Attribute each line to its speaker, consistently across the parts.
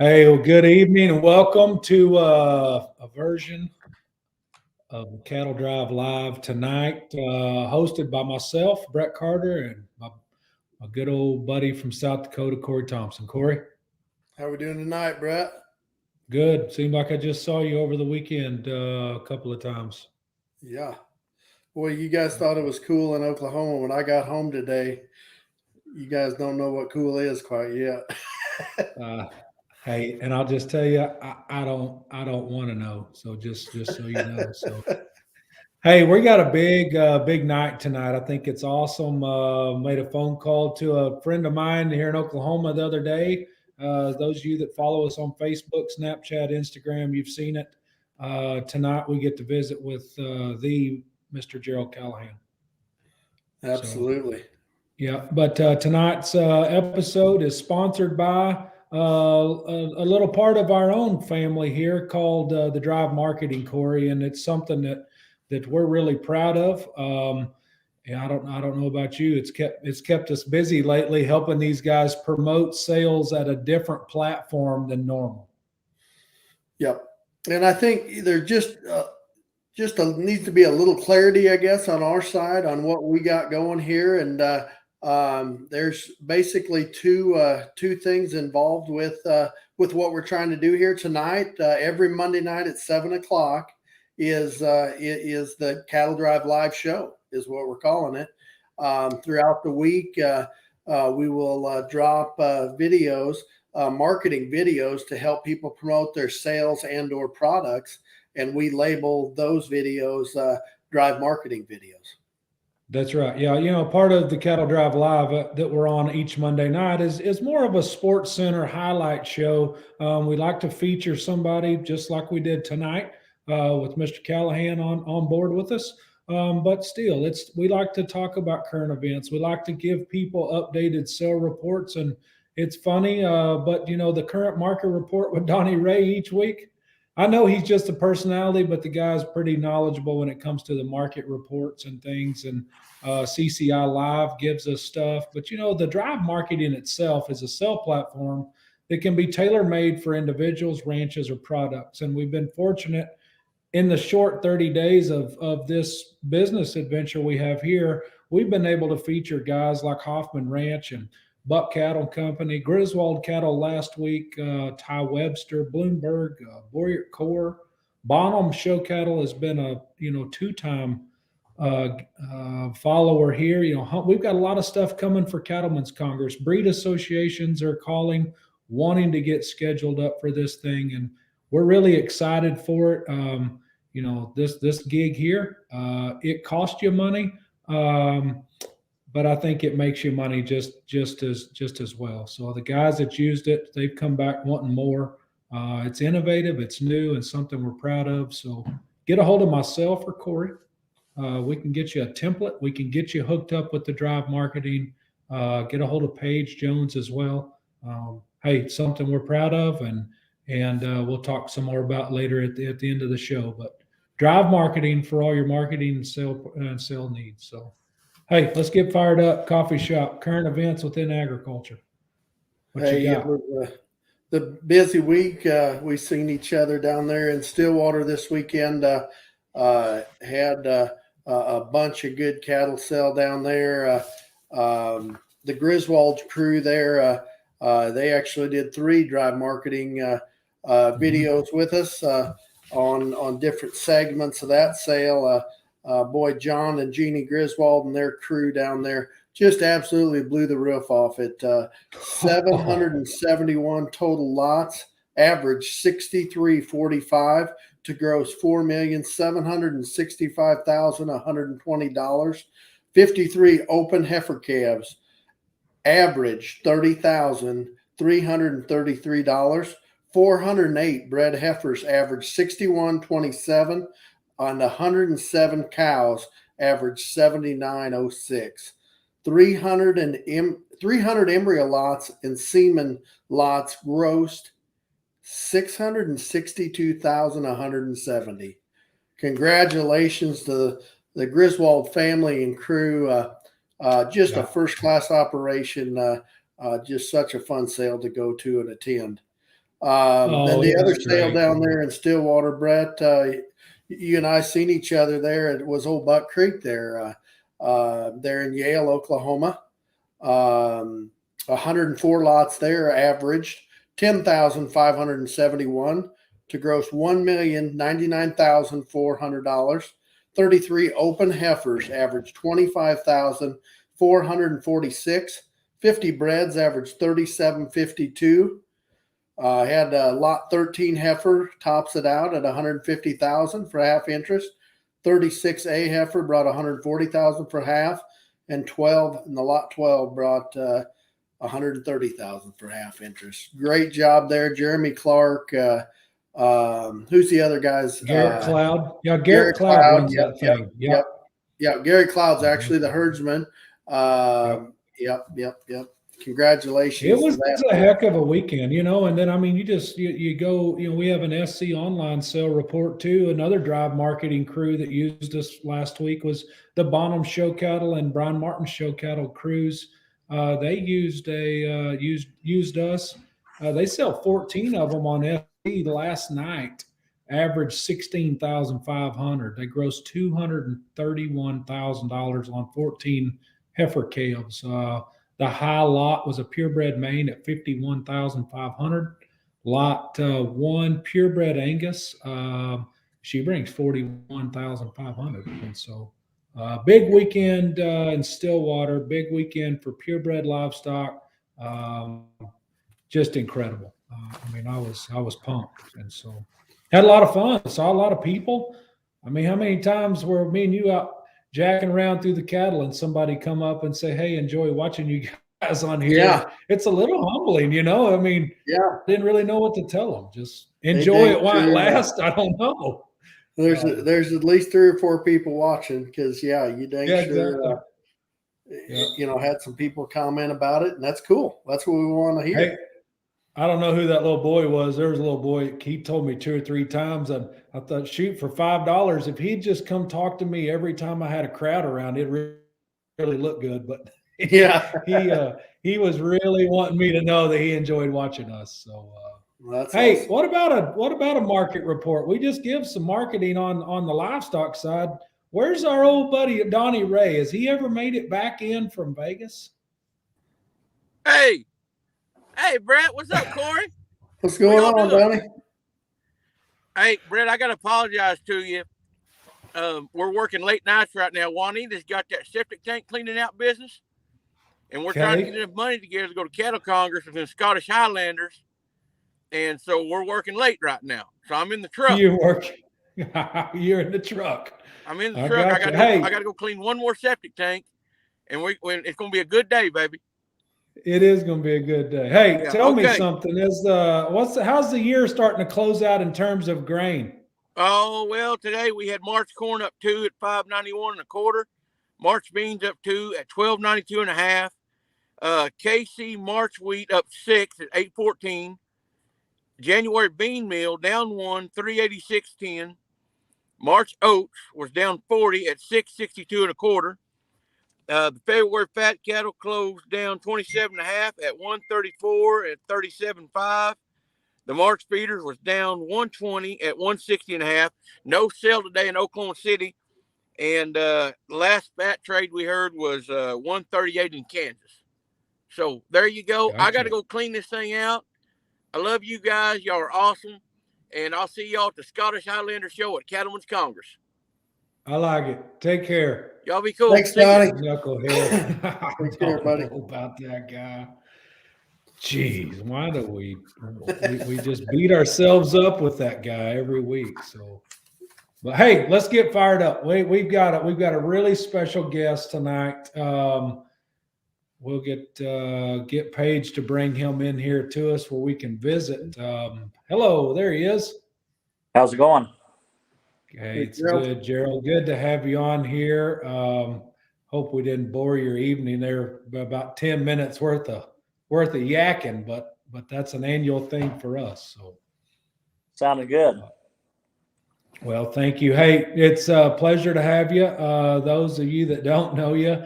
Speaker 1: Hey, well, good evening and welcome to a version of Cattle Drive Live tonight, hosted by myself, Brett Carter, and my good old buddy from South Dakota, Corey Thompson. Corey,
Speaker 2: How we doing tonight, Brett?
Speaker 1: good. Seemed like I just saw you over the weekend a couple of times.
Speaker 2: Yeah. Boy, you guys thought it was cool in Oklahoma. When I got home today, you guys don't know what cool is quite yet.
Speaker 1: Uh, hey, and I'll just tell you, I don't want to know. So just so you know, so. Hey, we got a big night tonight. I think it's awesome. Made a phone call to a friend of mine here in Oklahoma the other day. Those of you that follow us on Facebook, Snapchat, Instagram, you've seen it. Tonight we get to visit with the Mr. Gerald Callahan. So
Speaker 2: Absolutely.
Speaker 1: yeah, but tonight's episode is sponsored by a little part of our own family here called the Drive Marketing, Corey, and it's something that we're really proud of. And I don't know about you. It's kept us busy lately, helping these guys promote sales at a different platform than normal.
Speaker 2: Yep. And I think there needs to be a little clarity, I guess, on our side on what we got going here. And there's basically two things involved with what we're trying to do here tonight. Every Monday night at 7 o'clock is the Cattle Drive Live Show, is what we're calling it. Throughout the week, we will drop videos, marketing videos to help people promote their sales and/or products, and we label those videos Drive Marketing videos.
Speaker 1: That's right. Yeah, part of the Cattle Drive Live that we're on each Monday night is more of a sports center highlight show. We like to feature somebody just like we did tonight with Mr. Callahan on board with us. But still, we like to talk about current events. We like to give people updated sale reports, and it's funny. But the current market report with Donnie Ray each week. I know he's just a personality, but the guy's pretty knowledgeable when it comes to the market reports and things. And CCI Live gives us stuff. But the Drive Marketing itself is a sell platform that can be tailor made for individuals, ranches, or products. And we've been fortunate in the short 30 days of this business adventure we have here. We've been able to feature guys like Hoffman Ranch and Buck Cattle Company, Griswold Cattle last week, Ty Webster, Bloomberg, Boyer Core, Bonham Show Cattle has been a two-time follower here. We've got a lot of stuff coming for Cattlemen's Congress. Breed associations are calling, wanting to get scheduled up for this thing, and we're really excited for it. This gig here, it cost you money. But I think it makes you money just as well. So the guys that used it, they've come back wanting more. It's innovative, it's new, and something we're proud of. So get a hold of myself or Corey. We can get you a template. We can get you hooked up with the Drive Marketing. Get a hold of Paige Jones as well. Hey, something we're proud of, and we'll talk some more about later at the end of the show. But Drive Marketing for all your marketing and sale needs. So. Hey, let's get fired up. Coffee shop, current events within agriculture. What you
Speaker 2: Hey, it
Speaker 1: got?
Speaker 2: was the busy week. We seen each other down there in Stillwater this weekend. Had a bunch of good cattle sell down there. The Griswold crew there, they actually did 3 Drive Marketing videos with us on different segments of that sale. Boy, John and Jeannie Griswold and their crew down there just absolutely blew the roof off it. 771 total lots, average 63.45 to gross $4,765,120. 53 open heifer calves, average $30,333. 408 bred heifers, average 61.27. On 107 cows, average 79.06. 300 embryo lots and semen lots grossed 662,170. Congratulations to the Griswold family and crew. Just a first-class operation. Just such a fun sale to go to and attend. Then
Speaker 1: Oh,
Speaker 2: the
Speaker 1: it
Speaker 2: other
Speaker 1: was
Speaker 2: sale
Speaker 1: great.
Speaker 2: down there in Stillwater, Brett, you and I seen each other there. It was Old Buck Creek there, there in Yale, Oklahoma. 104 lots there averaged 10,571 to gross $1,099,400. 33 open heifers averaged 25,446. 50 breds averaged 3752. Had lot 13 heifer tops it out at 150,000 for half interest. 36A heifer brought 140,000 for half, and 12 and the lot 12 brought 130,000 for half interest. Great job there, Jeremy Clark. Who's the other guys?
Speaker 1: Garrett Cloud. Yeah,
Speaker 2: Garrett
Speaker 1: Garrett Cloud
Speaker 2: Cloud.
Speaker 1: runs
Speaker 2: Yep,
Speaker 1: that
Speaker 2: yep,
Speaker 1: thing.
Speaker 2: yep, yep. Gary Cloud's
Speaker 1: Mhm.
Speaker 2: actually the herdsman.
Speaker 1: Yep.
Speaker 2: Yep. Congratulations
Speaker 1: It
Speaker 2: to
Speaker 1: was
Speaker 2: that.
Speaker 1: a heck of a weekend, and then I mean, you go, we have an SC online sale report too. Another drive marketing crew that used us last week was the Bonham Show Cattle and Brian Martin Show Cattle crews. They used us. They sell 14 of them on SC last night. Average 16,500. They grossed $231,000 on 14 heifer calves. The high lot was a purebred main at 51,500. Lot one purebred Angus, she brings 41,500. And so, big weekend in Stillwater. Big weekend for purebred livestock. Just incredible. I mean, I was pumped, and so had a lot of fun. Saw a lot of people. I mean, how many times were me and you out jacking around through the cattle and somebody come up and say, "Hey, enjoy watching you guys on here."
Speaker 2: Yeah,
Speaker 1: It's a little humbling, I mean,
Speaker 2: yeah.
Speaker 1: didn't really know what to tell them. Just
Speaker 2: They
Speaker 1: enjoy
Speaker 2: dang
Speaker 1: it while it
Speaker 2: sure.
Speaker 1: lasts. I don't know.
Speaker 2: There's at least 3 or 4 people watching because you dang
Speaker 1: Yeah,
Speaker 2: sure
Speaker 1: exactly. Yeah.
Speaker 2: had some people comment about it, and that's cool. That's what we want to hear.
Speaker 1: Hey, I don't know who that little boy was. There was a little boy. He told me 2 or 3 times, and I thought, shoot, for $5, if he'd just come talk to me every time I had a crowd around, it really looked good. But
Speaker 2: Yeah,
Speaker 1: he was really wanting me to know that he enjoyed watching us. So,
Speaker 2: that's
Speaker 1: hey,
Speaker 2: awesome.
Speaker 1: what about a market report? We just give some marketing on the livestock side. Where's our old buddy Donnie Ray? Has he ever made it back in from Vegas?
Speaker 3: Hey, Brett, what's up, Corey?
Speaker 2: What's going on, Donnie?
Speaker 3: Hey, Brett, I got to apologize to you. We're working late nights right now. Juanita's got that septic tank cleaning out business, and we're trying to get enough money together to go to Cattle Congress with the Scottish Highlanders, and so we're working late right now. So I'm in the truck.
Speaker 1: You're working. You're in the truck.
Speaker 3: I'm in the truck. I got to go clean one more septic tank, and it's going to be a good day, baby.
Speaker 1: It is going to be a good day. Hey, tell me something. How's the year starting to close out in terms of grain?
Speaker 3: Oh, well, today we had March corn up 2 at 5.91 1/4. March beans up 2 at 12.92 1/2. KC March wheat up 6 at 8.14. January bean meal down 1, 386.10. March oats was down 40 at 662 1/4. The February fat cattle closed down 27 1/2 at 134 at 37.5. The March feeders was down 120 at 160 1/2. No sale today in Oklahoma City. And the last fat trade we heard was 138 in Kansas. So there you go. Gotcha. I got to go clean this thing out. I love you guys. Y'all are awesome. And I'll see y'all at the Scottish Highlander show at Cattlemen's Congress.
Speaker 1: I like it. Take care.
Speaker 3: Y'all be cool.
Speaker 2: Thanks, Donnie.
Speaker 1: Knucklehead.
Speaker 2: Take care, buddy.
Speaker 1: Know about that guy. Jeez, why do we just beat ourselves up with that guy every week? So, but hey, let's get fired up. We've got a really special guest tonight. We'll get Paige to bring him in here to us where we can visit. Hello, there he is.
Speaker 4: How's it going?
Speaker 1: Hey, it's good, Gerald. Good to have you on here. Hope we didn't bore your evening there. About 10 minutes worth of yakking, but that's an annual thing for us. So,
Speaker 4: sounded good.
Speaker 1: Well, thank you. Hey, it's a pleasure to have you. Those of you that don't know you,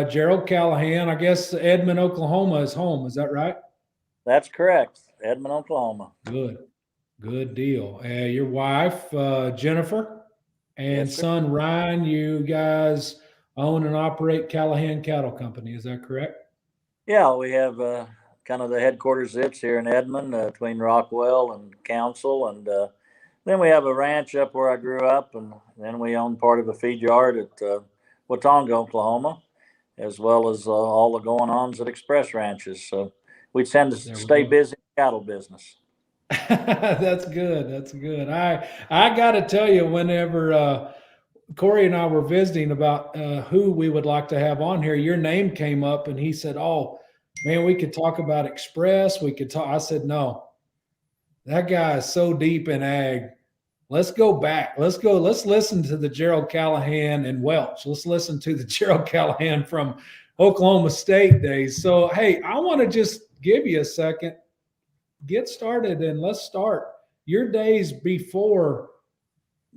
Speaker 1: Gerald Callahan, I guess Edmond, Oklahoma is home. Is that right?
Speaker 4: That's correct. Edmond, Oklahoma.
Speaker 1: Good deal. Your wife, Jennifer, and
Speaker 4: Yes, sir.
Speaker 1: son Ryan, you guys own and operate Callahan Cattle Company. Is that correct?
Speaker 4: Yeah, we have kind of the headquarters sits here in Edmond between Rockwell and Council. And then we have a ranch up where I grew up. And then we own part of a feed yard at Watonga, Oklahoma, as well as all the going ons at Express Ranches. So we tend to
Speaker 1: There we
Speaker 4: stay
Speaker 1: go.
Speaker 4: busy in the cattle business.
Speaker 1: That's good. That's good. I got to tell you, whenever Corey and I were visiting about who we would like to have on here, your name came up, and he said, "Oh, man, we could talk about Express. We could talk." I said, "No, that guy is so deep in ag. Let's go back. Let's go. Let's listen to the Gerald Callahan and Welch. Let's listen to the Gerald Callahan from Oklahoma State days." So, hey, I want to just give you a second, get started, and let's start your days before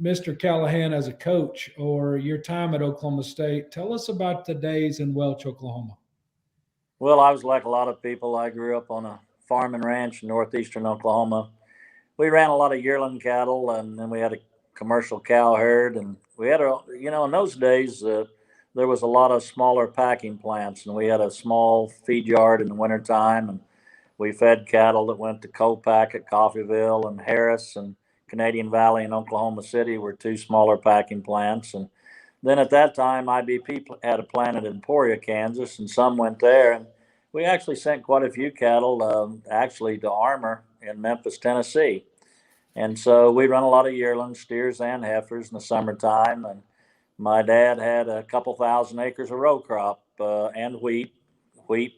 Speaker 1: Mr. Callahan as a coach or your time at Oklahoma State. Tell us about the days in Welch, Oklahoma.
Speaker 4: Well, I was like a lot of people. I grew up on a farm and ranch in northeastern Oklahoma. We ran a lot of yearling cattle, and then we had a commercial cow herd. And we had in those days, there was a lot of smaller packing plants, and we had a small feed yard in the wintertime. And we fed cattle that went to Copac at Coffeyville, and Harris and Canadian Valley in Oklahoma City were two smaller packing plants. And then at that time, IBP had a plant in Emporia, Kansas, and some went there. And we actually sent quite a few cattle actually to Armour in Memphis, Tennessee. And so we run a lot of yearlings, steers, and heifers in the summertime. And my dad had a couple thousand acres of row crop and wheat,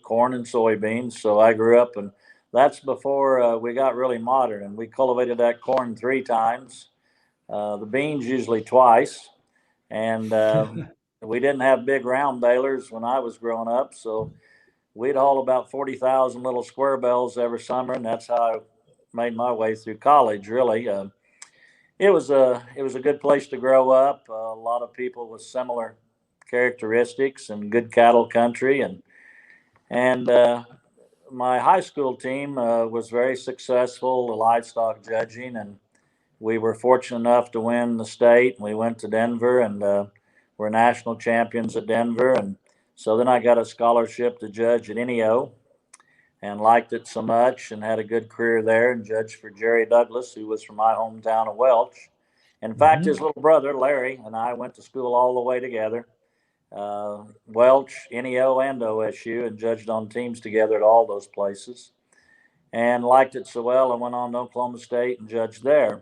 Speaker 4: corn, and soybeans. So I grew up, and that's before we got really modern. And we cultivated that corn 3 times, the beans usually twice. And we didn't have big round balers when I was growing up. So we'd haul about 40,000 little square bells every summer. And that's how I made my way through college, really. It was a good place to grow up. A lot of people with similar characteristics and good cattle country. And my high school team was very successful, livestock judging, and we were fortunate enough to win the state. We went to Denver and were national champions at Denver. And so then I got a scholarship to judge at NEO and liked it so much and had a good career there and judged for Jerry Douglas, who was from my hometown of Welch. In fact, his little brother, Larry, and I went to school all the way together. Welch, NEO, and OSU, and judged on teams together at all those places. And liked it so well, I went on to Oklahoma State and judged there.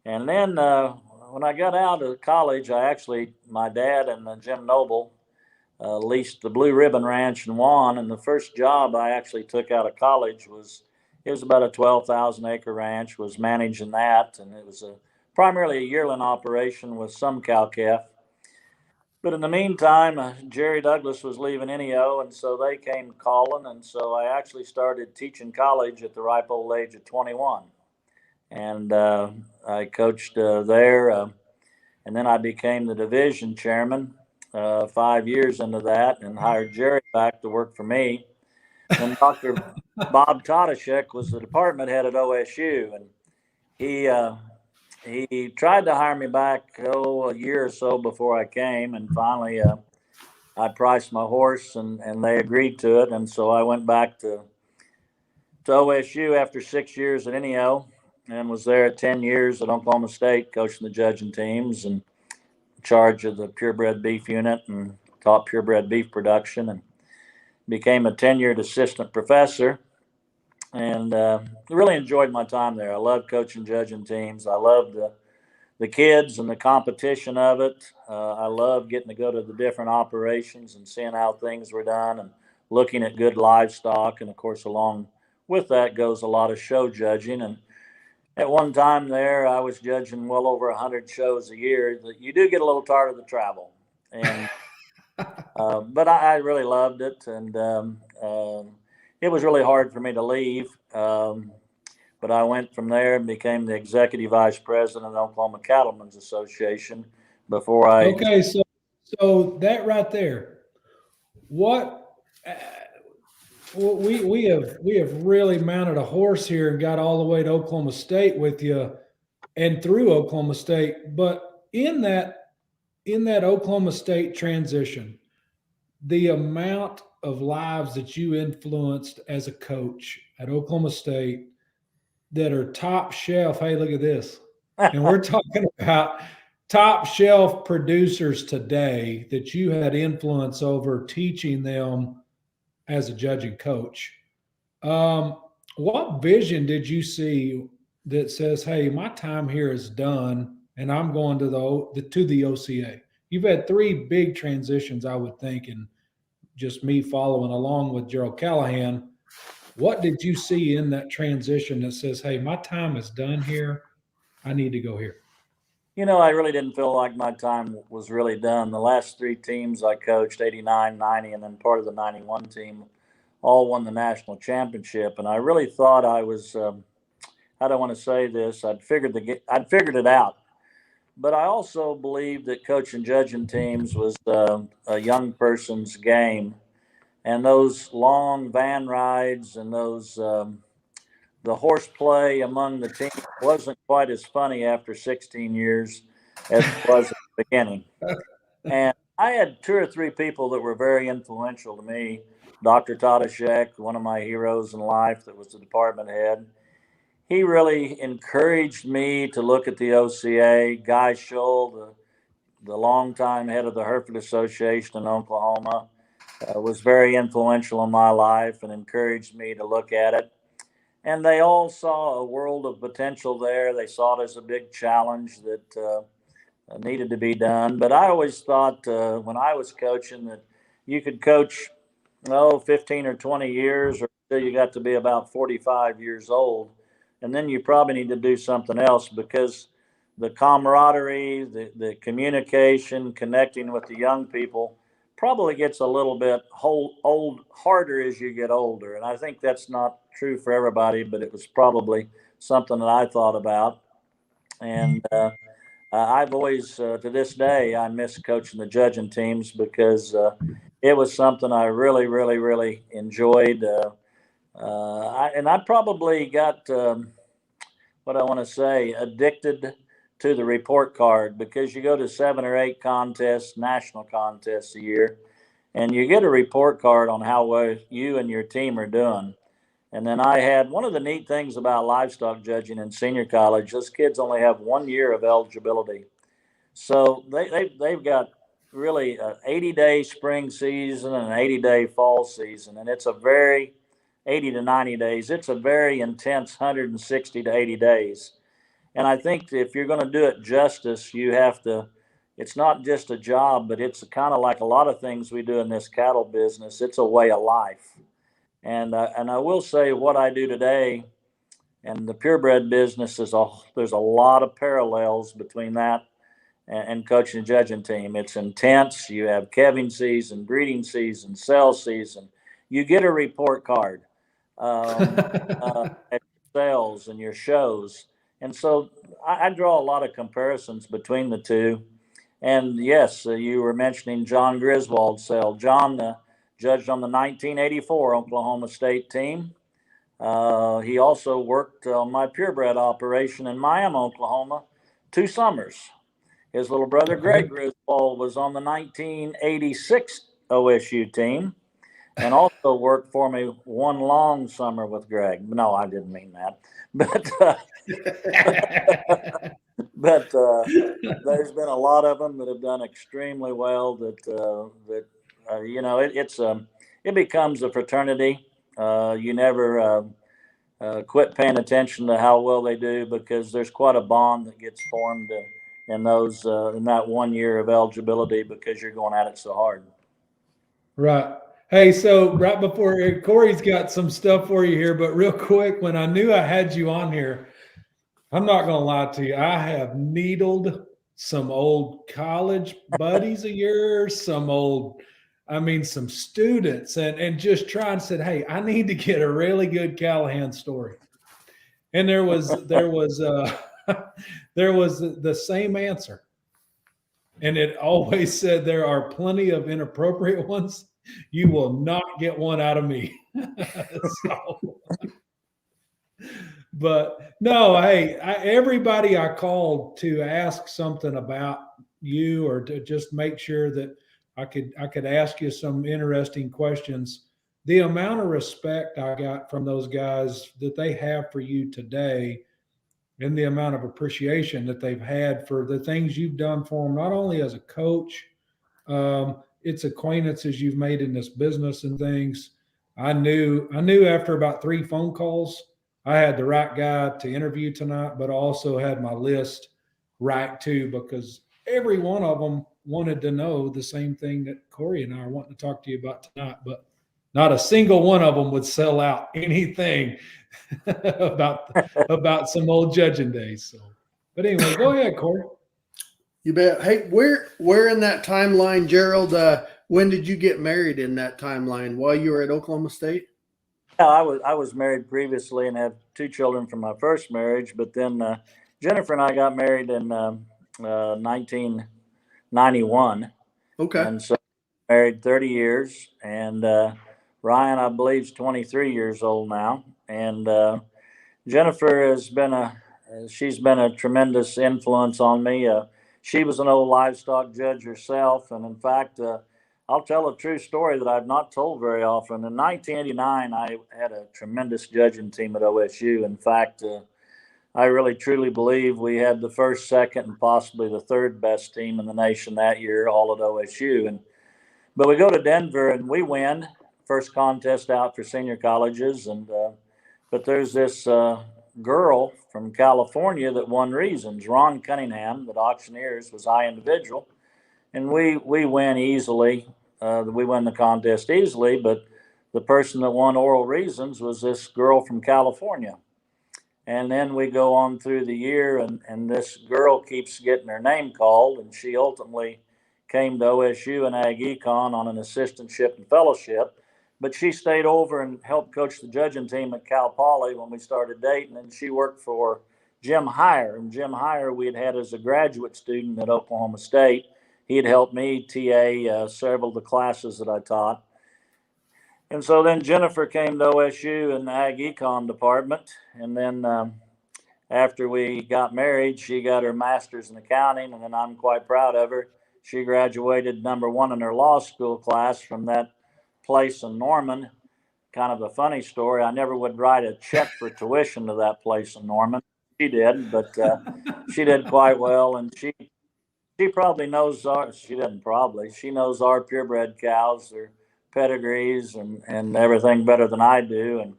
Speaker 4: And then when I got out of college, my dad and Jim Noble leased the Blue Ribbon Ranch in Juan. And the first job I actually took out of college was about a 12,000 acre ranch, was managing that. And it was primarily a yearling operation with some cow-calf. But in the meantime, Jerry Douglas was leaving NEO, and so they came calling. And so I actually started teaching college at the ripe old age of 21. And I coached there. And then I became the division chairman 5 years into that and hired Jerry back to work for me. Then Dr. Bob Tadashek was the department head at OSU, and he tried to hire me back a year or so before I came, and finally I priced my horse and they agreed to it. And so I went back to OSU after 6 years at NEO and was there 10 years at Oklahoma State coaching the judging teams and in charge of the purebred beef unit and taught purebred beef production and became a tenured assistant professor and really enjoyed my time there. I loved coaching judging teams. I loved the kids and the competition of it. I loved getting to go to the different operations and seeing how things were done and looking at good livestock. And of course, along with that goes a lot of show judging. And at one time there, I was judging well over 100 shows a year. You do get a little tired of the travel. And but I really loved it. And it was really hard for me to leave. But I went from there and became the executive vice president of the Oklahoma Cattlemen's Association before I.
Speaker 1: Okay, so that right there, what Well, we have really mounted a horse here and got all the way to Oklahoma State with you and through Oklahoma State. But in that Oklahoma State transition, the amount of lives that you influenced as a coach at Oklahoma State that are top shelf. Hey, look at this. And we're talking about top shelf producers today that you had influence over teaching them as a judging coach. What vision did you see that says, "Hey, my time here is done, and I'm going to the OCA"? You've had three big transitions, I would think, and just me following along with Gerald Callahan. What did you see in that transition that says, "Hey, my time is done here. I need to go here"?
Speaker 4: I really didn't feel like my time was really done. The last three teams I coached, 89, 90, and then part of the 91 team, all won the national championship. And I really thought I was, how do I want to say this? I'd figured it out. But I also believed that coaching judging teams was a young person's game. And those long van rides and those the horseplay among the team wasn't quite as funny after 16 years as it was at the beginning. And I had two or three people that were very influential to me. Dr. Tadashek, one of my heroes in life, that was the department head. He really encouraged me to look at the OCA. Guy Scholl, the longtime head of the Hereford Association in Oklahoma, was very influential in my life and encouraged me to look at it. And they all saw a world of potential there. They saw it as a big challenge that needed to be done. But I always thought when I was coaching that you could coach, 15 or 20 years or until you got to be about 45 years old. And then you probably need to do something else because the camaraderie, the communication, connecting with the young people probably gets a little bit harder as you get older. And I think that's not true for everybody, but it was probably something that I thought about. And I've always, to this day, I miss coaching the judging teams because it was something I really, really, really enjoyed. I probably got, what I want to say, addicted to the report card because you go to 7 or 8 contests, national contests a year, and you get a report card on how well you and your team are doing. And then I had one of the neat things about livestock judging in senior college, those kids only have 1 year of eligibility. So they've got really an 80-day spring season and an 80-day fall season. And it's a very 80 to 90 days. It's a very intense 160 to 80 days. And I think if you're going to do it justice, you have to, it's not just a job, but it's kind of like a lot of things we do in this cattle business. It's a way of life. And I will say what I do today and the purebred business there's a lot of parallels between that and coaching and judging team. It's intense. You have calving season, breeding season, sale season. You get a report card at sales and your shows. And so I draw a lot of comparisons between the two. And yes, you were mentioning John Griswold's sale. John judged on the 1984 Oklahoma State team. He also worked on my purebred operation in Miami, Oklahoma, 2 summers. His little brother, Greg Griswold, was on the 1986 OSU team and also worked for me 1 long summer with Greg. No, I didn't mean that. But there's been a lot of them that have done extremely well it becomes a fraternity. You never quit paying attention to how well they do because there's quite a bond that gets formed in that 1 year of eligibility because you're going at it so hard.
Speaker 1: Right. Hey, so right before Corey's got some stuff for you here, but real quick, when I knew I had you on here, I'm not going to lie to you. I have needled some old college buddies of yours, some students, and just try and said, "Hey, I need to get a really good Callahan story." And there was the same answer. And it always said there are plenty of inappropriate ones. You will not get one out of me. So, but no, hey, everybody I called to ask something about you or to just make sure that I could ask you some interesting questions. The amount of respect I got from those guys that they have for you today, and the amount of appreciation that they've had for the things you've done for them, not only as a coach, it's acquaintances you've made in this business and things. I knew after about 3 phone calls, I had the right guy to interview tonight, but I also had my list right too, because every one of them wanted to know the same thing that Corey and I are wanting to talk to you about tonight, but not a single one of them would sell out anything about some old judging days. So, but anyway, go ahead, Corey.
Speaker 2: You bet. Hey, where in that timeline, Gerald? When did you get married in that timeline? While you were at Oklahoma State?
Speaker 4: Yeah, I was married previously and had 2 children from my first marriage, but then Jennifer and I got married in 1991,
Speaker 2: Okay.
Speaker 4: and so married 30 years. And Ryan, I believe, is 23 years old now, and Jennifer she's been a tremendous influence on me. She was an old livestock judge herself, and in fact, I'll tell a true story that I've not told very often. In 1989, I had a tremendous judging team at OSU. In fact, I really truly believe we had the first, second, and possibly the third best team in the nation that year, all at OSU. But we go to Denver and we win first contest out for senior colleges, and but there's this girl from California that won reasons. Ron Cunningham, that auctioneers, was high individual, and we win easily. We win the contest easily, but the person that won oral reasons was this girl from California. And then we go on through the year, and this girl keeps getting her name called, and she ultimately came to OSU and Ag Econ on an assistantship and fellowship. But she stayed over and helped coach the judging team at Cal Poly when we started dating, and she worked for Jim Heyer. And Jim Heyer we had as a graduate student at Oklahoma State. He had helped me TA several of the classes that I taught. And so then Jennifer came to OSU in the Ag Econ department. And then after we got married, she got her master's in accounting. And then I'm quite proud of her. She graduated #1 in her law school class from that place in Norman. Kind of a funny story. I never would write a check for tuition to that place in Norman. She did, but she did quite well. And she probably knows she knows our purebred cows, their pedigrees and everything better than I do,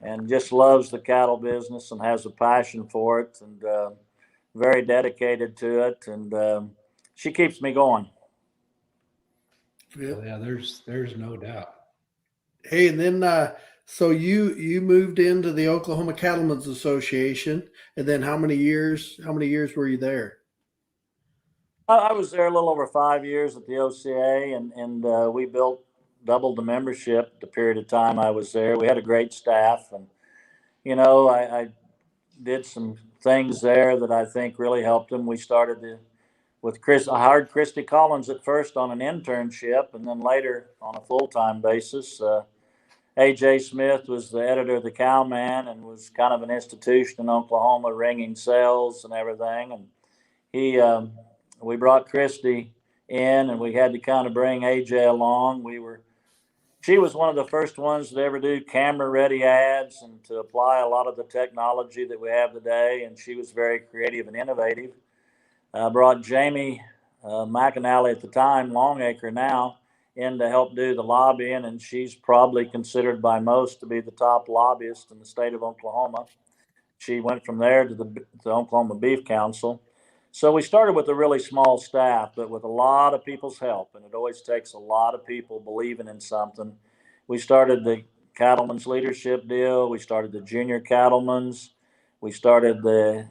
Speaker 4: and just loves the cattle business and has a passion for it, and very dedicated to it, and she keeps me going.
Speaker 1: Yeah, there's no doubt.
Speaker 2: Hey, and then so you moved into the Oklahoma Cattlemen's Association, and then how many years were you there?
Speaker 4: I was there a little over 5 years at the OCA, and we doubled the membership the period of time I was there. We had a great staff, and I did some things there that I think really helped them. We started with Chris. I hired Christy Collins at first on an internship, and then later on a full-time basis. A.J. Smith was the editor of the Cowman and was kind of an institution in Oklahoma, ringing sales and everything. And we brought Christy in, and we had to kind of bring A.J. along. She was one of the first ones to ever do camera-ready ads and to apply a lot of the technology that we have today, and she was very creative and innovative. I brought Jamie McAnally at the time, Longacre now, in to help do the lobbying, and she's probably considered by most to be the top lobbyist in the state of Oklahoma. She went from there to the Oklahoma Beef Council. So we started with a really small staff, but with a lot of people's help, and it always takes a lot of people believing in something. We started the Cattlemen's Leadership Deal. We started the Junior Cattlemen's. We started a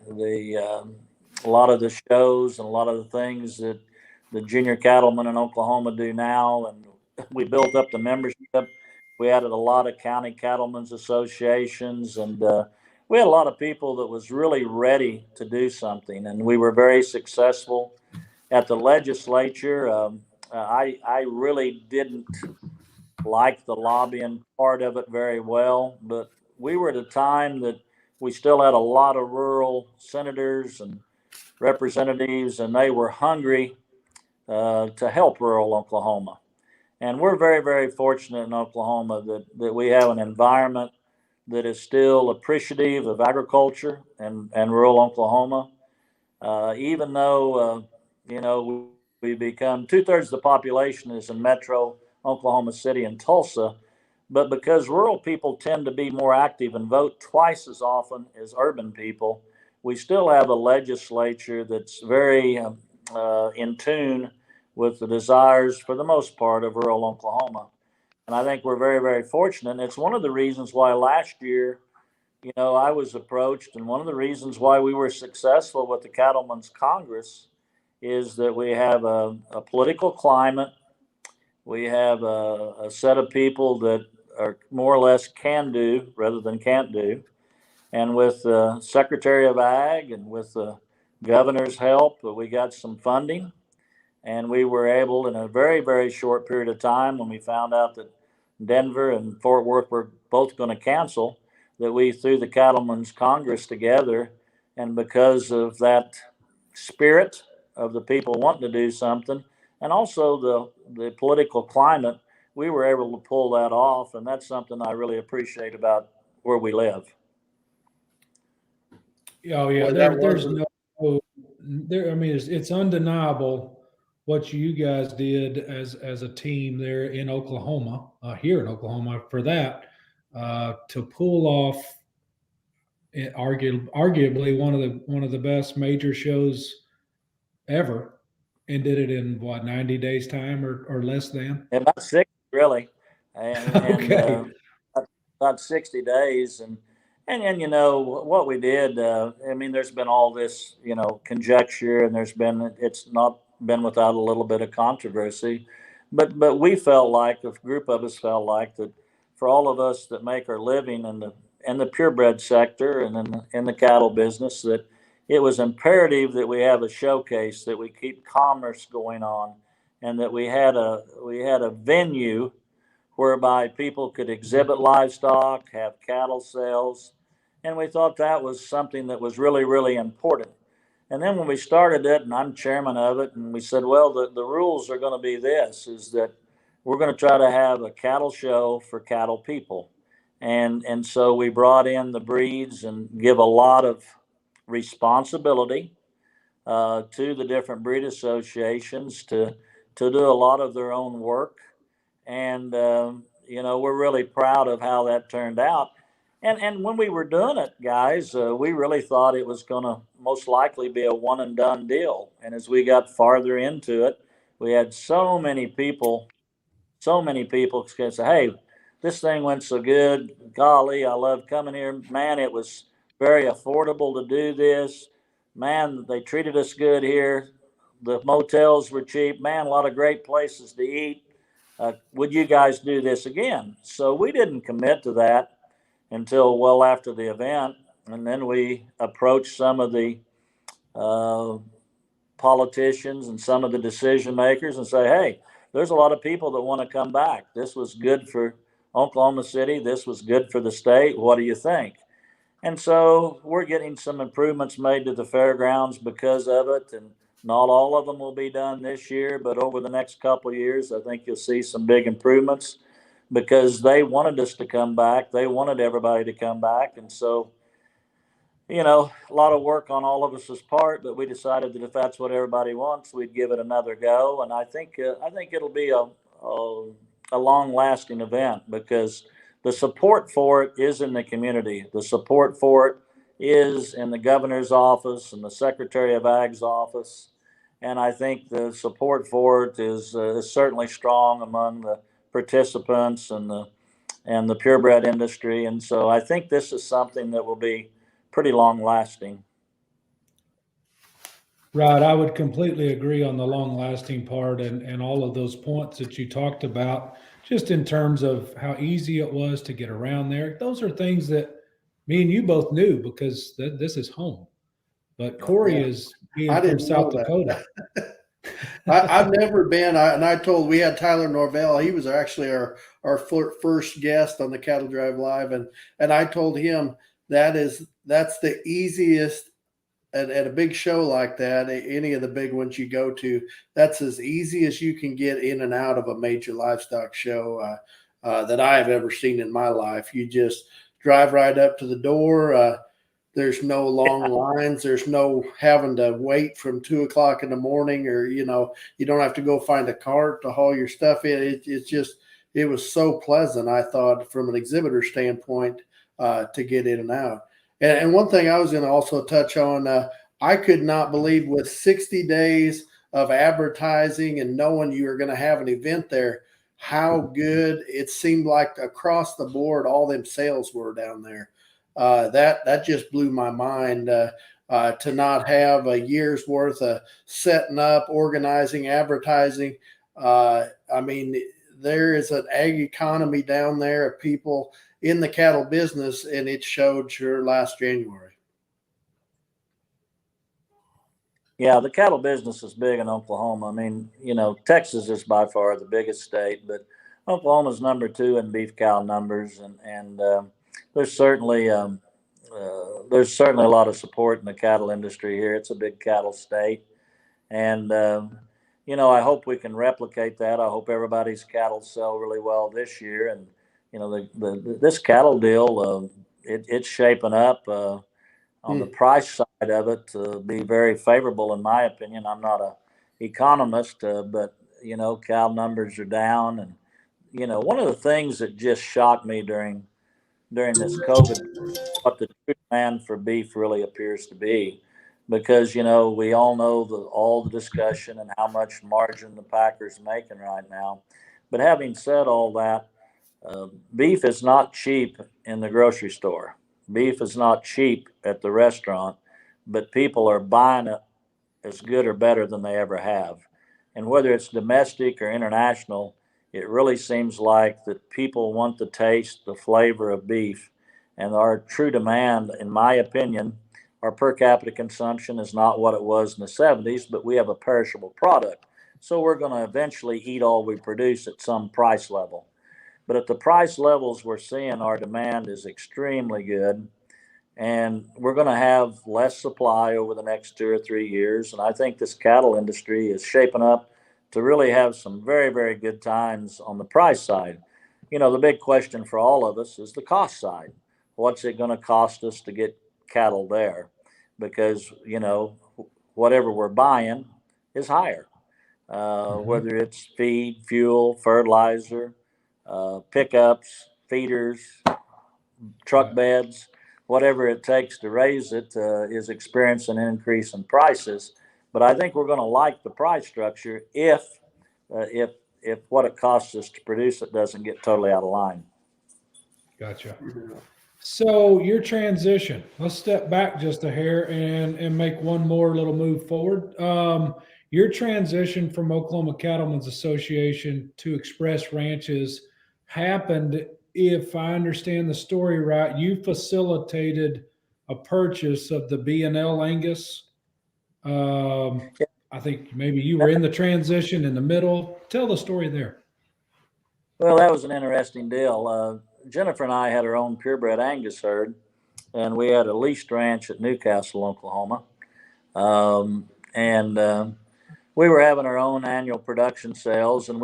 Speaker 4: lot of the shows and a lot of the things that the junior cattlemen in Oklahoma do now, and we built up the membership. We added a lot of county cattlemen's associations, and we had a lot of people that was really ready to do something, and we were very successful at the legislature. I really didn't liked the lobbying part of it very well, but we were at a time that we still had a lot of rural senators and representatives, and they were hungry to help rural Oklahoma. And we're very, very fortunate in Oklahoma that we have an environment that is still appreciative of agriculture and rural Oklahoma. Even though, we become 2/3 of the population is in metro Oklahoma City and Tulsa, but because rural people tend to be more active and vote twice as often as urban people, we still have a legislature that's very in tune with the desires, for the most part, of rural Oklahoma. And I think we're very, very fortunate. And it's one of the reasons why last year, I was approached, and one of the reasons why we were successful with the Cattlemen's Congress is that we have a political climate. We have a set of people that are more or less can do rather than can't do. And with the Secretary of Ag and with the governor's help, we got some funding. And we were able, in a very, very short period of time, when we found out that Denver and Fort Worth were both going to cancel, that we threw the Cattlemen's Congress together. And because of that spirit of the people wanting to do something, and also the political climate, we were able to pull that off. And that's something I really appreciate about where we live.
Speaker 1: Oh yeah,
Speaker 2: Boy,
Speaker 1: there's no there. I mean, it's undeniable what you guys did as a team there in Oklahoma, here in Oklahoma, for that to pull off arguably one of the best major shows ever, and did it in what, 90 days time or less than.
Speaker 4: About 60, really, and
Speaker 1: Okay.
Speaker 4: about 60 days, and what we did. I mean, there's been all this conjecture, and it's not been without a little bit of controversy, but we felt like, a group of us felt like, that for all of us that make our living in the purebred sector and in the cattle business, that it was imperative that we have a showcase, that we keep commerce going on, and that we had a venue whereby people could exhibit livestock, have cattle sales, and we thought that was something that was really, really important. And then when we started it, and I'm chairman of it, and we said, well, the rules are going to be this, is that we're going to try to have a cattle show for cattle people. And so we brought in the breeds and give a lot of responsibility to the different breed associations to do a lot of their own work. And, we're really proud of how that turned out. And when we were doing it, guys, we really thought it was going to most likely be a one and done deal. And as we got farther into it, we had so many people say, hey, this thing went so good. Golly, I love coming here. Man, it was very affordable to do this. Man, they treated us good here. The motels were cheap. Man, a lot of great places to eat. Would you guys do this again? So we didn't commit to that until well after the event. And then we approached some of the politicians and some of the decision makers and say, hey, there's a lot of people that want to come back. This was good for Oklahoma City. This was good for the state. What do you think? And so we're getting some improvements made to the fairgrounds because of it. And not all of them will be done this year, but over the next couple of years, I think you'll see some big improvements because they wanted us to come back. They wanted everybody to come back. And so, a lot of work on all of us' part, but we decided that if that's what everybody wants, we'd give it another go. And I think it'll be a long-lasting event because the support for it is in the community. The support for it is in the governor's office and the Secretary of Ag's office. And I think the support for it is certainly strong among the participants and the purebred industry. And so I think this is something that will be pretty long lasting.
Speaker 1: Right. I would completely agree on the long lasting part and all of those points that you talked about, just in terms of how easy it was to get around there. Those are things that me and you both knew because this is home. But Corey is being from South Dakota.
Speaker 2: I've never been. And I told we had Tyler Norvell. He was actually our first guest on the Cattle Drive Live, and I told him that's the easiest at a big show like that. Any of the big ones you go to, that's as easy as you can get in and out of a major livestock show that I have ever seen in my life. You just drive right up to the door. There's no long lines. There's no having to wait from 2 o'clock in the morning, or you don't have to go find a cart to haul your stuff in. It's just it was so pleasant. I thought from an exhibitor standpoint to get in and out. And one thing I was going to also touch on, I could not believe with 60 days of advertising and knowing you were going to have an event there, how good it seemed like across the board all them sales were down there. That just blew my mind to not have a year's worth of setting up, organizing, advertising. I mean, there is an ag economy down there of people in the cattle business, and it showed sure last January.
Speaker 4: Yeah, the cattle business is big in Oklahoma. I mean, Texas is by far the biggest state, but Oklahoma's number 2 in beef cow numbers, and there's certainly a lot of support in the cattle industry here. It's a big cattle state, and I hope we can replicate that. I hope everybody's cattle sell really well this year, and this cattle deal, it's shaping up on the price side of it to be very favorable, in my opinion. I'm not a economist, but cow numbers are down, and one of the things that just shocked me during this COVID, what the true demand for beef really appears to be, because we all know all the discussion and how much margin the packers making right now. But having said all that, beef is not cheap in the grocery store. Beef is not cheap at the restaurant, but people are buying it as good or better than they ever have. And whether it's domestic or international, it really seems like that people want the taste, the flavor of beef. And our true demand, in my opinion, our per capita consumption is not what it was in the 70s, but we have a perishable product. So we're going to eventually eat all we produce at some price level. But at the price levels we're seeing, our demand is extremely good. And we're going to have less supply over the next 2 or 3 years. And I think this cattle industry is shaping up to really have some very, very good times on the price side. The big question for all of us is the cost side. What's it going to cost us to get cattle there? Because, whatever we're buying is higher, whether it's feed, fuel, fertilizer, pickups, feeders, truck beds, whatever it takes to raise it is experiencing an increase in prices. But I think we're going to like the price structure if what it costs us to produce it doesn't get totally out of line.
Speaker 1: Gotcha. So your transition, let's step back just a hair and make one more little move forward. Your transition from Oklahoma Cattlemen's Association to Express Ranches happened, if I understand the story right, you facilitated a purchase of the B&L Angus. I think maybe you were in the transition in the middle. Tell the story there.
Speaker 4: Well, that was an interesting deal. Jennifer and I had our own purebred Angus herd, and we had a leased ranch at Newcastle, Oklahoma. We were having our own annual production sales, and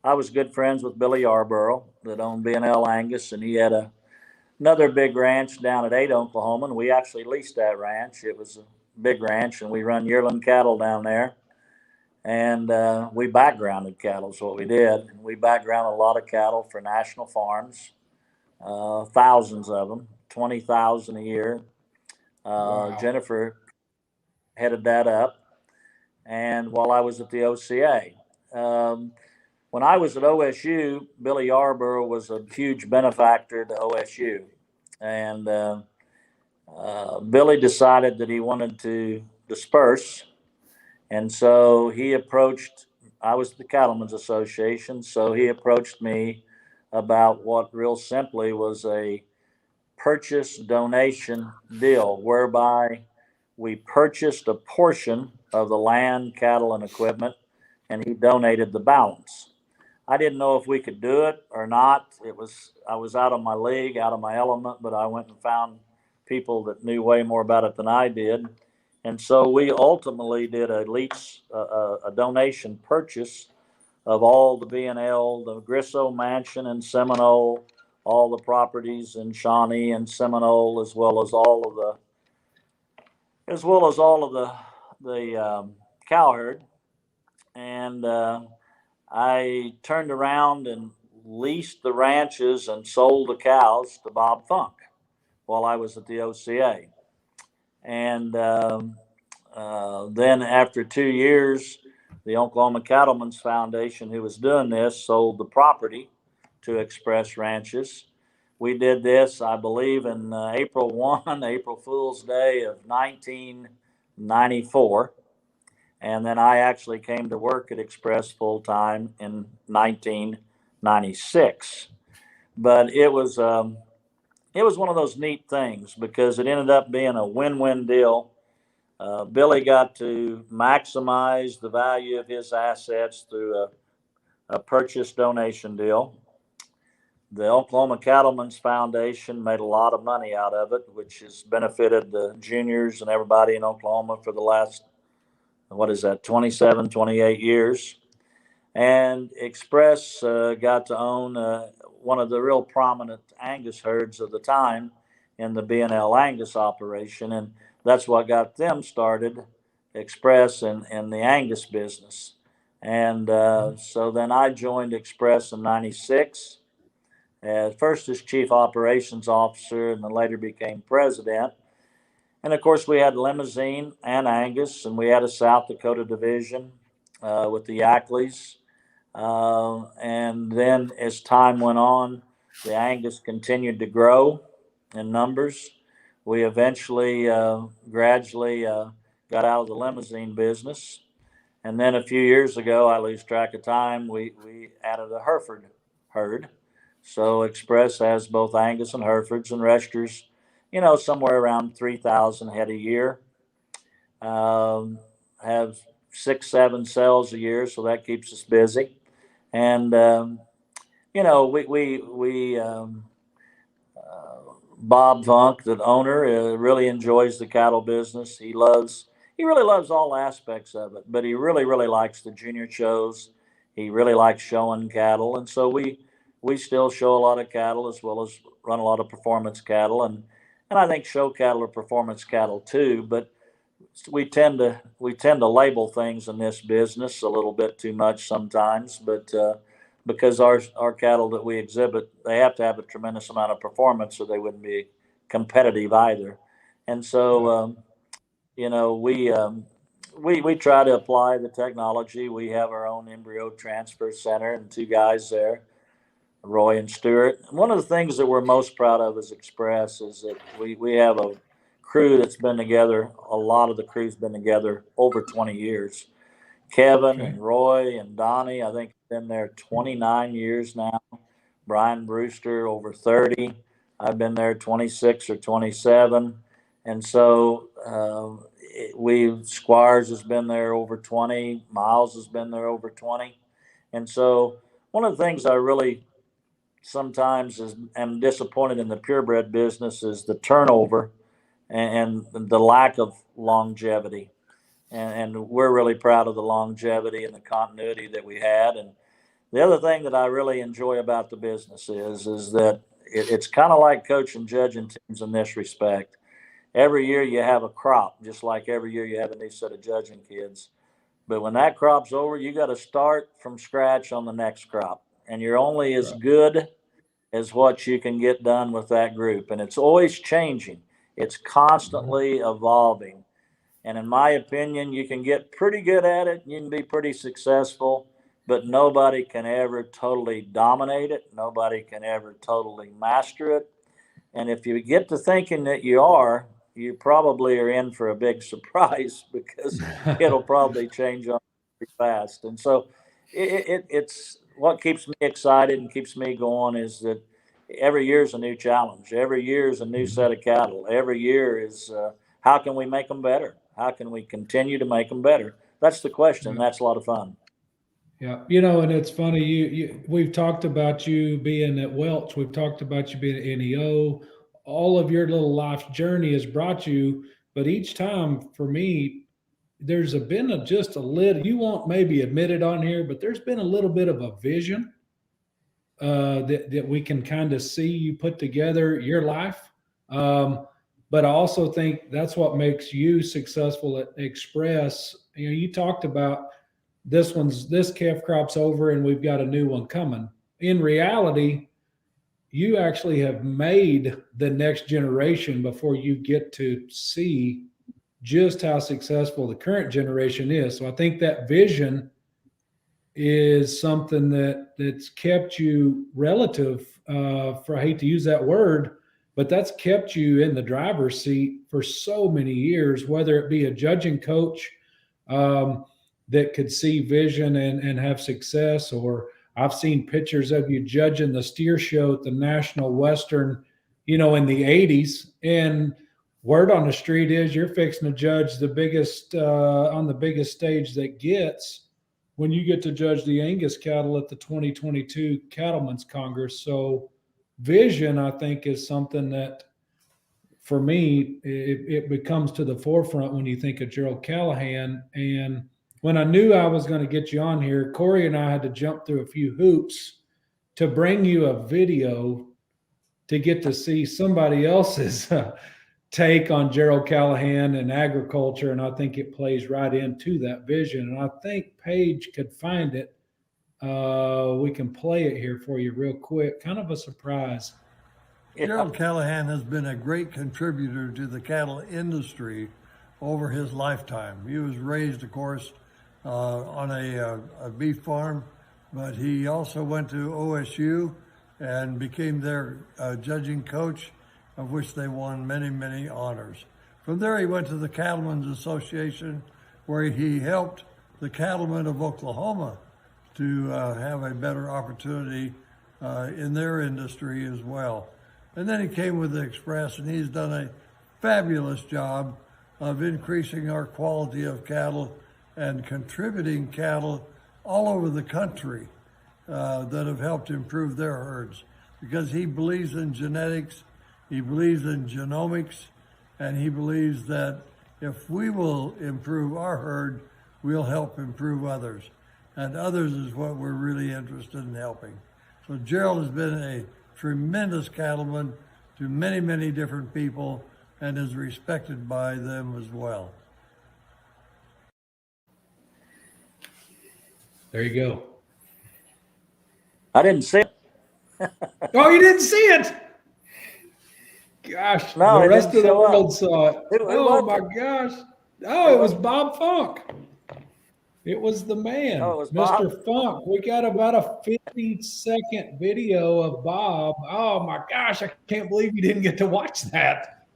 Speaker 4: I was good friends with Billy Yarborough that owned B&L Angus, and he had another big ranch down at Ada, Oklahoma, and we actually leased that ranch. It was a big ranch, and we run yearling cattle down there. And we backgrounded cattle is what we did. And we backgrounded a lot of cattle for national farms, thousands of them, 20,000 a year.
Speaker 1: Wow.
Speaker 4: Jennifer headed that up. And while I was at the OCA, when I was at OSU, Billy Yarborough was a huge benefactor to OSU. And Billy decided that he wanted to disperse. And so I was the Cattlemen's Association, so he approached me about what real simply was a purchase donation deal, whereby we purchased a portion of the land, cattle, and equipment, and he donated the balance. I didn't know if we could do it or not. I was out of my league, out of my element, but I went and found people that knew way more about it than I did. And so we ultimately did a donation purchase of all the B&L, the Grisso Mansion in Seminole, all the properties in Shawnee and Seminole, as well as all of the cow herd. And I turned around and leased the ranches and sold the cows to Bob Funk while I was at the OCA. And then after 2 years, the Oklahoma Cattlemen's Foundation, who was doing this, sold the property to Express Ranches. We did this, I believe, in April 1, April Fool's Day of 1994. And then I actually came to work at Express full time in 1996. But it was one of those neat things because it ended up being a win-win deal. Billy got to maximize the value of his assets through a purchase donation deal. The Oklahoma Cattlemen's Foundation made a lot of money out of it, which has benefited the juniors and everybody in Oklahoma for the last, 27, 28 years. And Express got to own one of the real prominent Angus herds of the time in the B&L Angus operation. And that's what got them started, Express and the Angus business. And so then I joined Express in 96, first as chief operations officer, and then later became president. And of course, we had Limousine and Angus, and we had a South Dakota division with the Yackleys. And then as time went on, the Angus continued to grow in numbers. We eventually gradually got out of the Limousine business. And then a few years ago, I lose track of time, we added a Hereford herd. So Express has both Angus and Herefords and Resters, somewhere around 3,000 head a year. Have 6-7 sales a year, so that keeps us busy. And Bob Funk, the owner, really enjoys the cattle business. He really loves all aspects of it, but he really, really likes the junior shows. He really likes showing cattle, and so we still show a lot of cattle as well as run a lot of performance cattle, and I think show cattle are performance cattle too. But we tend to label things in this business a little bit too much sometimes, but because our cattle that we exhibit, they have to have a tremendous amount of performance or they wouldn't be competitive either. And so we try to apply the technology. We have our own embryo transfer center and 2 guys there, Roy and Stewart. One of the things that we're most proud of as Express is that we have a crew that's been together. A lot of the crew's been together over 20 years. Kevin and Roy and Donnie, I think, have been there 29 years now. Brian Brewster, over 30. I've been there 26 or 27. And so Squires has been there over 20. Miles has been there over 20. And so one of the things I really sometimes am disappointed in the purebred business is the turnover and the lack of longevity. And we're really proud of the longevity and the continuity that we had. And the other thing that I really enjoy about the business is that it's kind of like coaching, judging teams in this respect. Every year you have a crop, just like every year you have a new set of judging kids. But when that crop's over, you got to start from scratch on the next crop. And you're only as good as what you can get done with that group. And it's always changing. It's constantly evolving. And in my opinion, you can get pretty good at it. You can be pretty successful, but nobody can ever totally dominate it. Nobody can ever totally master it. And if you get to thinking that you probably are in for a big surprise because it'll probably change on pretty fast. And so it's what keeps me excited and keeps me going is that every year is a new challenge. Every year is a new set of cattle. Every year is how can we make them better? How can we continue to make them better? That's the question. That's a lot of fun.
Speaker 1: Yeah, and it's funny. We've talked about you being at Welch. We've talked about you being at NEO. All of your little life journey has brought you, but each time for me, just a little. You won't maybe admit it on here, but there's been a little bit of a vision that we can kind of see you put together your life. But I also think that's what makes you successful at Express. You talked about this calf crop's over and we've got a new one coming. In reality, you actually have made the next generation before you get to see just how successful the current generation is. So I think that vision is something that's kept you relative, for I hate to use that word, but that's kept you in the driver's seat for so many years, whether it be a judging coach that could see vision and have success, or I've seen pictures of you judging the steer show at the National Western, in the 80s. And word on the street is you're fixing to judge the biggest on the biggest stage that gets when you get to judge the Angus cattle at the 2022 Cattlemen's Congress. So vision, I think, is something that, for me, it becomes to the forefront when you think of Gerald Callahan. And when I knew I was going to get you on here, Corey and I had to jump through a few hoops to bring you a video to get to see somebody else's take on Gerald Callahan and agriculture. And I think it plays right into that vision. And I think Paige could find it. We can play it here for you real quick. Kind of a surprise.
Speaker 5: Gerald Callahan has been a great contributor to the cattle industry over his lifetime. He was raised, of course, on a beef farm, but he also went to OSU and became their judging coach, of which they won many, many honors. From there, he went to the Cattlemen's Association, where he helped the cattlemen of Oklahoma to have a better opportunity in their industry as well. And then he came with the Express, and he's done a fabulous job of increasing our quality of cattle and contributing cattle all over the country that have helped improve their herds, because he believes in genetics, he believes in genomics, and he believes that if we will improve our herd, we'll help improve others. And others is what we're really interested in helping. So Gerald has been a tremendous cattleman to many, many different people and is respected by them as well.
Speaker 1: There you go.
Speaker 4: I didn't see it.
Speaker 1: Oh, you didn't see it? Gosh,
Speaker 4: No,
Speaker 1: the
Speaker 4: it
Speaker 1: rest
Speaker 4: didn't
Speaker 1: of the
Speaker 4: show up.
Speaker 1: world saw it.
Speaker 4: Who
Speaker 1: Oh
Speaker 4: was
Speaker 1: my
Speaker 4: it?
Speaker 1: gosh. Oh, it was Bob Funk. It was the man,
Speaker 4: Oh, it was
Speaker 1: Mr.
Speaker 4: Bob?
Speaker 1: Funk. We got about a 50-second video of Bob. Oh my gosh, I can't believe you didn't get to watch that.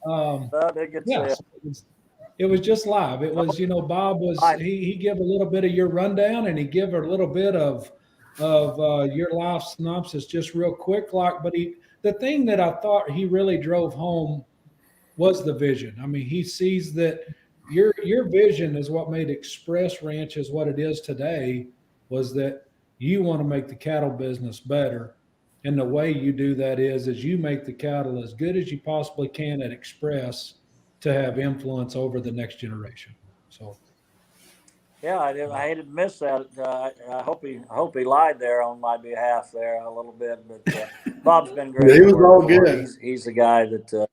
Speaker 4: I didn't get to see
Speaker 1: Yes,
Speaker 4: it.
Speaker 1: it was just live. It was, Bob was he gave a little bit of your rundown, and he gave a little bit of your life synopsis just real quick. The thing that I thought he really drove home was the vision. I mean, he sees that your vision is what made Express Ranch as what it is today, was that you want to make the cattle business better. And the way you do that is you make the cattle as good as you possibly can at Express to have influence over the next generation. So,
Speaker 4: yeah, I hated to miss that. I hope he lied there on my behalf there a little bit, but Bob's been great.
Speaker 2: Yeah, he was all
Speaker 4: for.
Speaker 2: good.
Speaker 4: He's the guy that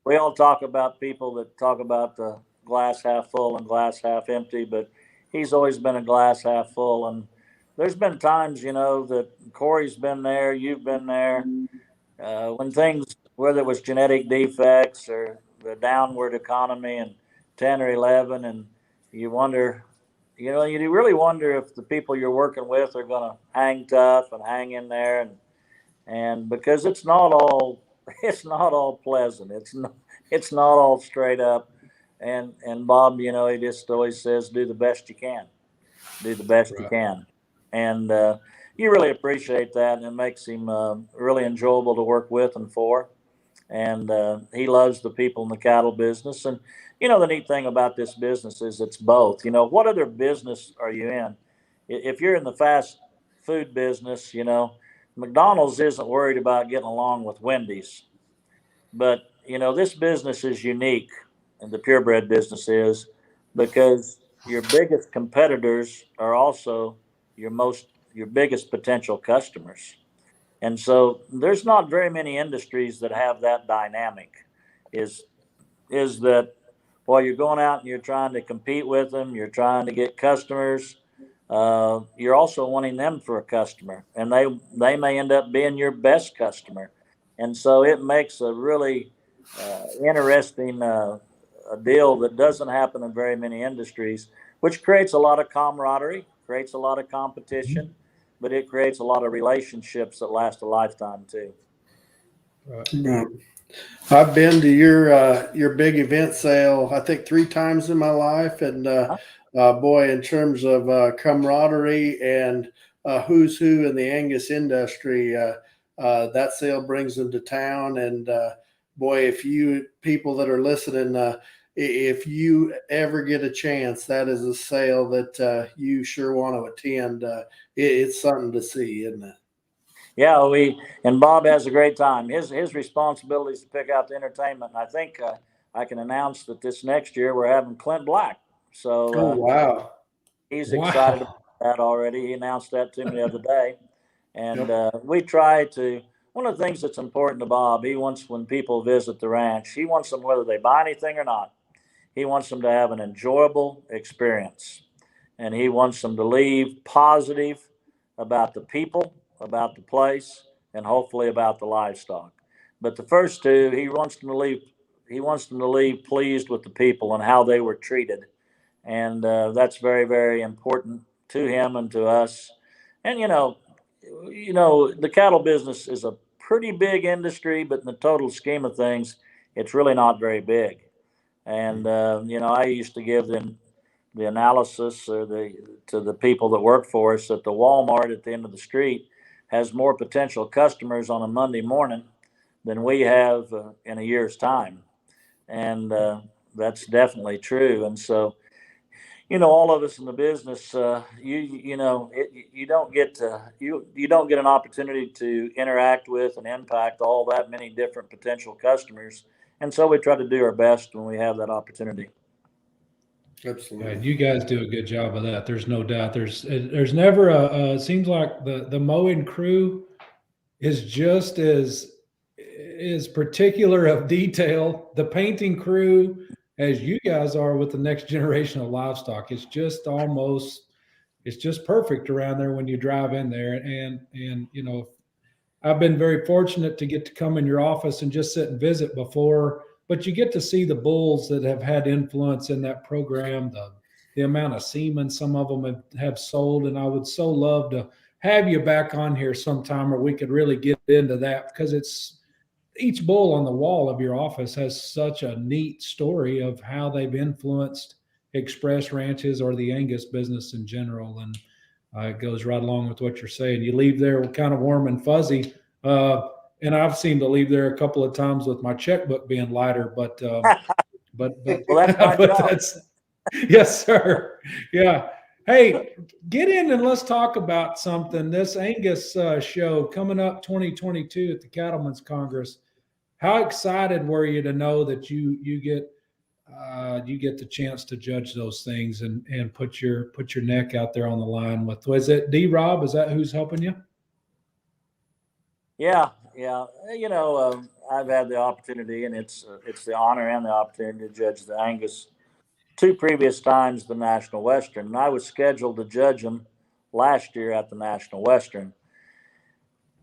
Speaker 4: we all talk about people that talk about the glass half full and glass half empty, but he's always been a glass half full. And there's been times, that Corey's been there, you've been there, when things, whether it was genetic defects or the downward economy in 10 or 11, and you wonder, you really wonder if the people you're working with are going to hang tough and hang in there, and because it's not all pleasant. It's not all straight up. And Bob, he just always says, do the best you can. Do the best you can. And you really appreciate that, and it makes him really enjoyable to work with and for. and he loves the people in the cattle business. And the neat thing about this business is it's both. What other business are you in? If you're in the fast food business, McDonald's isn't worried about getting along with Wendy's. But this business is unique, and the purebred business is, because your biggest competitors are also your biggest potential customers. And so there's not very many industries that have that dynamic. Is is that while you're going out and you're trying to compete with them, you're trying to get customers, you're also wanting them for a customer, and they may end up being your best customer. And so it makes a really interesting a deal that doesn't happen in very many industries, which creates a lot of camaraderie, creates a lot of competition, but it creates a lot of relationships that last a lifetime too.
Speaker 2: Right. I've been to your big event sale, I think 3 times in my life, and boy, in terms of camaraderie and who's who in the Angus industry, that sale brings them to town. And boy, if you people that are listening, if you ever get a chance, that is a sale that you sure want to attend. It's something to see, isn't it?
Speaker 4: Yeah, and Bob has a great time. His responsibility is to pick out the entertainment. And I think I can announce that this next year we're having Clint Black.
Speaker 2: Oh,
Speaker 4: So
Speaker 2: wow.
Speaker 4: he's excited about
Speaker 1: Wow.
Speaker 4: that already. He announced that to me the other day. And
Speaker 2: Yep.
Speaker 4: we try to. One of the things that's important to Bob, he wants when people visit the ranch, he wants them whether they buy anything or not. He wants them to have an enjoyable experience, and he wants them to leave positive about the people, about the place, and hopefully about the livestock. But the first two, he wants them to leave. He wants them to leave pleased with the people and how they were treated, and that's very, very important to him and to us. And the cattle business is a pretty big industry, but in the total scheme of things, it's really not very big. And I used to give them the analysis or to the people that work for us that the Walmart at the end of the street has more potential customers on a Monday morning than we have in a year's time, and that's definitely true. And so, all of us in the business, you don't get you don't get an opportunity to interact with and impact all that many different potential customers, and so we try to do our best when we have that opportunity.
Speaker 1: Yeah,
Speaker 2: Absolutely.
Speaker 1: you guys do a good job of that. There's no doubt. There's never it seems like the mowing crew is just as particular of detail, the painting crew, as you guys are with the next generation of livestock. It's just perfect around there when you drive in there. And I've been very fortunate to get to come in your office and just sit and visit before, but you get to see the bulls that have had influence in that program, the amount of semen some of them have sold. And I would so love to have you back on here sometime where we could really get into that, because it's each bull on the wall of your office has such a neat story of how they've influenced express ranches or the Angus business in general. And it goes right along with what you're saying. You leave there kind of warm and fuzzy. And I've seemed to leave there a couple of times with my checkbook being lighter, but
Speaker 4: Well, that's my
Speaker 1: but
Speaker 4: job.
Speaker 1: that's yes, sir. Yeah. Hey, get in and let's talk about something. This Angus show coming up 2022 at the Cattlemen's Congress. How excited were you to know that you get the chance to judge those things and put your neck out there on the line with, was it D Rob? Is that who's helping you?
Speaker 4: Yeah, yeah. I've had the opportunity, and it's the honor and the opportunity to judge the Angus 2 previous times the National Western, and I was scheduled to judge them last year at the National Western.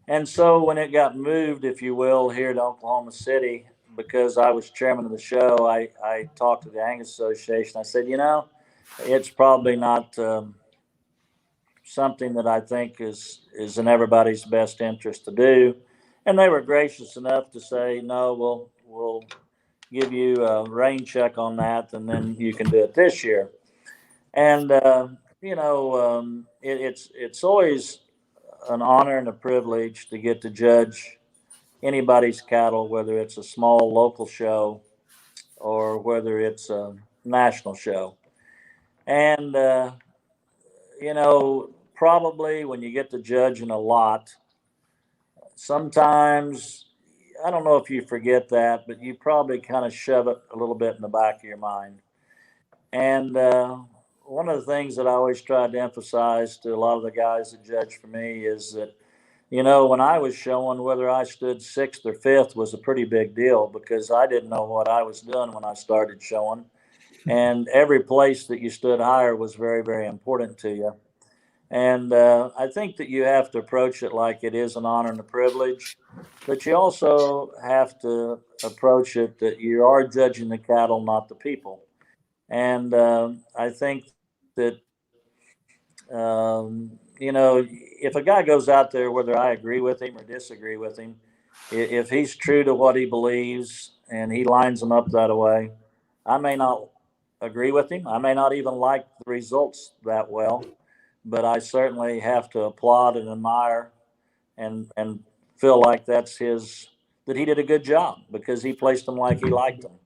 Speaker 4: And so when it got moved, if you will, here to Oklahoma City, because I was chairman of the show, I talked to the Angus Association. I said, it's probably not something that I think is in everybody's best interest to do. And they were gracious enough to say, no, we'll give you a rain check on that, and then you can do it this year. And it's always an honor and a privilege to get to judge anybody's cattle, whether it's a small local show or whether it's a national show. And, probably when you get to judging a lot, sometimes, I don't know if you forget that, but you probably kind of shove it a little bit in the back of your mind. And one of the things that I always tried to emphasize to a lot of the guys that judge for me is that, when I was showing, whether I stood sixth or fifth was a pretty big deal because I didn't know what I was doing when I started showing. And every place that you stood higher was very, very important to you. And I think that you have to approach it like it is an honor and a privilege, but you also have to approach it that you are judging the cattle, not the people. And I think that, if a guy goes out there, whether I agree with him or disagree with him, if he's true to what he believes and he lines them up that way, I may not agree with him. I may not even like the results that well, but I certainly have to applaud and admire and feel like that he did a good job because he placed them like he liked them.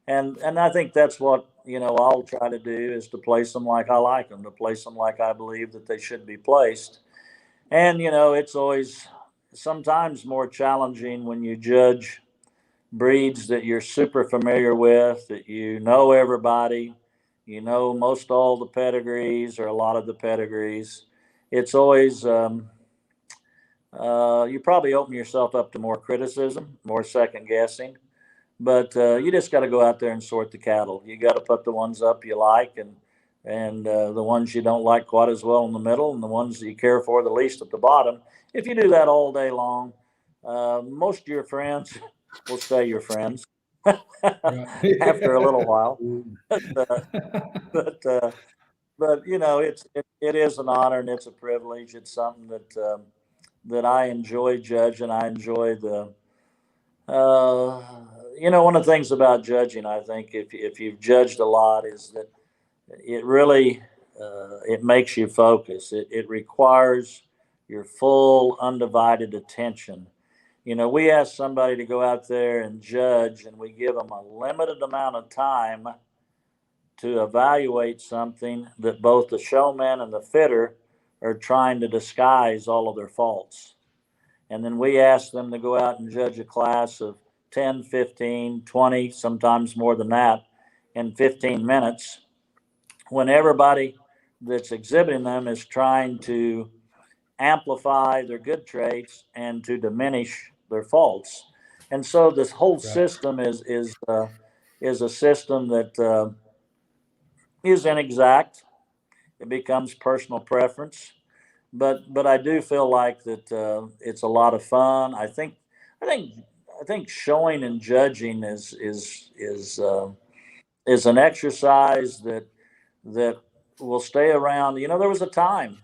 Speaker 4: And I think that's what, I'll try to do is to place them like I like them, to place them like I believe that they should be placed. And, it's always sometimes more challenging when you judge breeds that you're super familiar with, that everybody, most all the pedigrees or a lot of the pedigrees. It's always, you probably open yourself up to more criticism, more second guessing. But you just got to go out there and sort the cattle. You got to put the ones up you like and the ones you don't like quite as well in the middle and the ones that you care for the least at the bottom. If you do that all day long, most of your friends will stay your friends after a little while. But it is an honor and it's a privilege. It's something that I enjoy judging. I enjoy one of the things about judging, I think, if you've judged a lot, is that it really it makes you focus. It requires your full, undivided attention. We ask somebody to go out there and judge, and we give them a limited amount of time to evaluate something that both the showman and the fitter are trying to disguise all of their faults. And then we ask them to go out and judge a class of 10, 15, 20, sometimes more than that, in 15 minutes, when everybody that's exhibiting them is trying to amplify their good traits and to diminish their faults. And so this whole system is a system that is inexact. It becomes personal preference, but I do feel like that it's a lot of fun. I think showing and judging is an exercise that will stay around. There was a time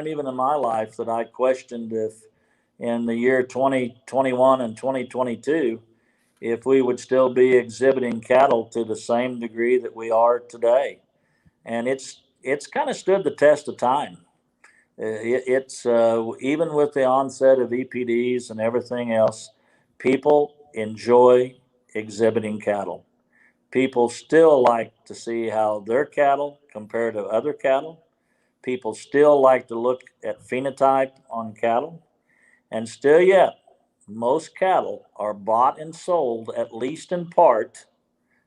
Speaker 4: even in my life that I questioned if in the year 2021 and 2022, if we would still be exhibiting cattle to the same degree that we are today. And it's kind of stood the test of time. It's even with the onset of EPDs and everything else, people enjoy exhibiting cattle. People still like to see how their cattle compare to other cattle. People still like to look at phenotype on cattle. And still yet, most cattle are bought and sold at least in part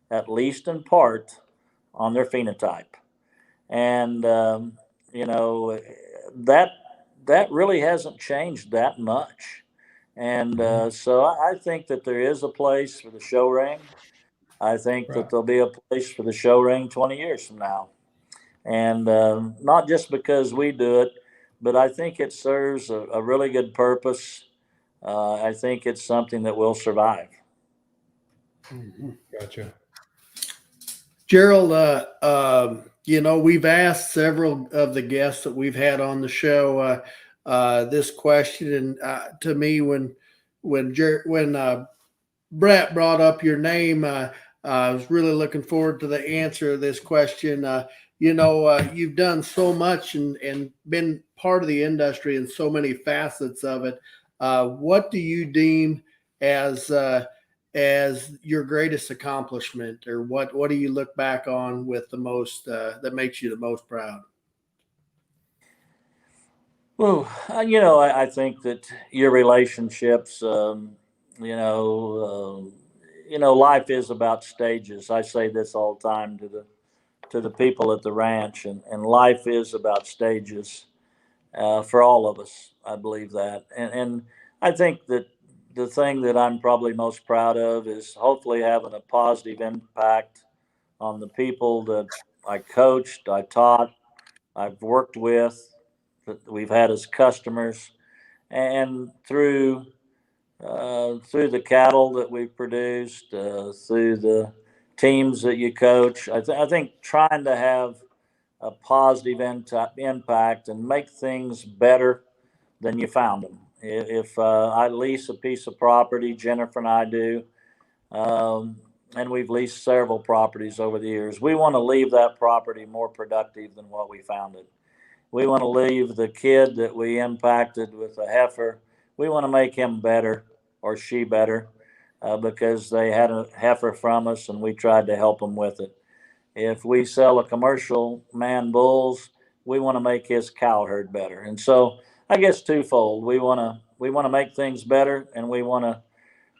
Speaker 4: on their phenotype. And, that really hasn't changed that much. And so I think that there is a place for the show ring. I think that there'll be a place for the show ring 20 years from now. And not just because we do it, but I think it serves a really good purpose. I think it's something that will survive.
Speaker 1: Gotcha.
Speaker 2: Gerald, we've asked several of the guests that we've had on the show this question, and to me, when Brett brought up your name, I was really looking forward to the answer of this question. You've done so much and been part of the industry in so many facets of it. What do you deem as your greatest accomplishment, or what do you look back on with the most that makes you the most proud?
Speaker 4: Well, I think that your relationships, life is about stages. I say this all the time to the people at the ranch, and life is about stages for all of us. I believe that, and I think that the thing that I'm probably most proud of is hopefully having a positive impact on the people that I coached, I taught, I've worked with, that we've had as customers, and through the cattle that we've produced, through the teams that you coach. I think trying to have a positive impact and make things better than you found them. If I lease a piece of property, Jennifer and I do, and we've leased several properties over the years, we want to leave that property more productive than what we found it. We want to leave the kid that we impacted with a heifer, we want to make him better or she better because they had a heifer from us and we tried to help them with it. If we sell a commercial man bulls, we want to make his cow herd better. And so I guess twofold. We want to make things better, and we want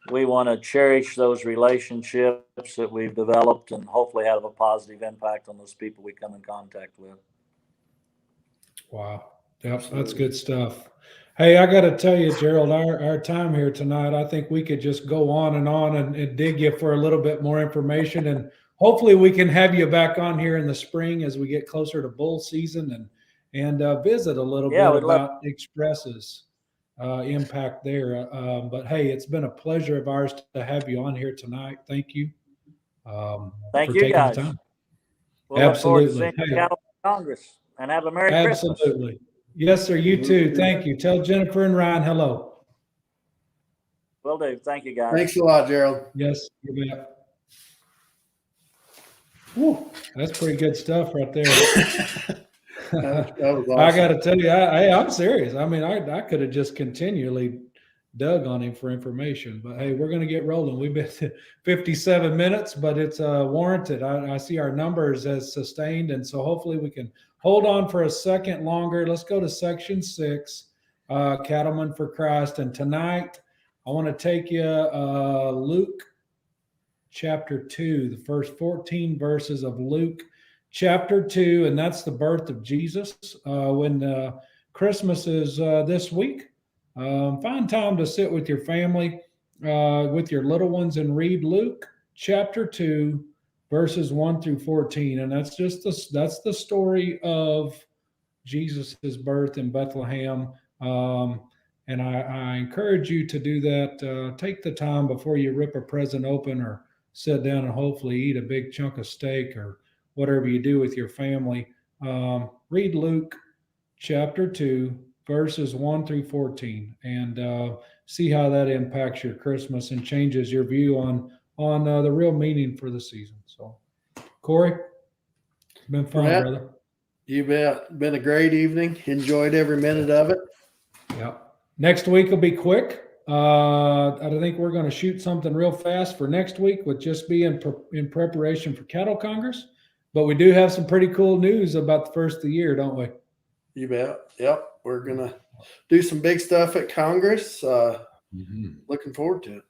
Speaker 4: to cherish those relationships that we've developed and hopefully have a positive impact on those people we come in contact with.
Speaker 1: Wow. Yep, that's good stuff. Hey, I got to tell you, Gerald, our time here tonight, I think we could just go on and dig you for a little bit more information. And hopefully we can have you back on here in the spring as we get closer to bull season and visit a little bit about Express's impact there. But hey, it's been a pleasure of ours to have you on here tonight. Thank you.
Speaker 4: Thank
Speaker 1: for
Speaker 4: you,
Speaker 1: taking
Speaker 4: guys.
Speaker 1: the time.
Speaker 4: We'll
Speaker 1: Absolutely.
Speaker 4: Look forward to seeing Cattle Congress, and have a Merry Christmas.
Speaker 1: Absolutely. Yes, sir. You too. Thank you. Tell Jennifer and Ryan hello.
Speaker 4: Will do. Thank you, guys.
Speaker 2: Thanks a lot, Gerald.
Speaker 1: Yes, you bet. Whew, that's pretty good stuff right there.
Speaker 2: That was awesome.
Speaker 1: I got to tell you, I'm serious. I mean, I could have just continually dug on him for information, but hey, we're going to get rolling. We've been 57 minutes, but it's warranted. I see our numbers as sustained, and so hopefully we can hold on for a second longer. Let's go to section 6, Cattlemen for Christ. And tonight I want to take you Luke chapter 2, the first 14 verses of Luke chapter 2, and that's the birth of Jesus. When Christmas is this week, find time to sit with your family, with your little ones, and read Luke chapter 2, verses 1 through 14. And that's the story of Jesus's birth in Bethlehem. And I encourage you to do that. Take the time before you rip a present open or sit down and hopefully eat a big chunk of steak or whatever you do with your family. Read Luke chapter 2, verses 1 through 14, and see how that impacts your Christmas and changes your view on the real meaning for the season. So, Corey, it's been fun, brother.
Speaker 2: You bet. Been a great evening. Enjoyed every minute of it.
Speaker 1: Yeah. Next week will be quick. I think we're going to shoot something real fast for next week, with just being in preparation for Cattle Congress. But we do have some pretty cool news about the first of the year, don't we?
Speaker 2: You bet. Yep. We're going to do some big stuff at Congress. Looking forward to it.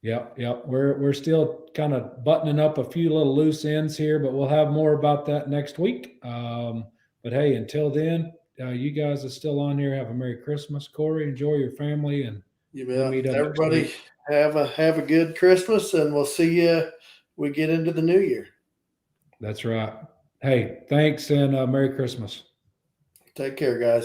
Speaker 1: Yep. We're still kind of buttoning up a few little loose ends here, but we'll have more about that next week. But hey, until then, you guys are still on here. Have a Merry Christmas. Corey, enjoy your family, and
Speaker 2: you bet.
Speaker 1: Meet up
Speaker 2: Everybody have a good Christmas, and we'll see you. We get into the new year.
Speaker 1: That's right. Hey, thanks, and Merry Christmas.
Speaker 2: Take care, guys.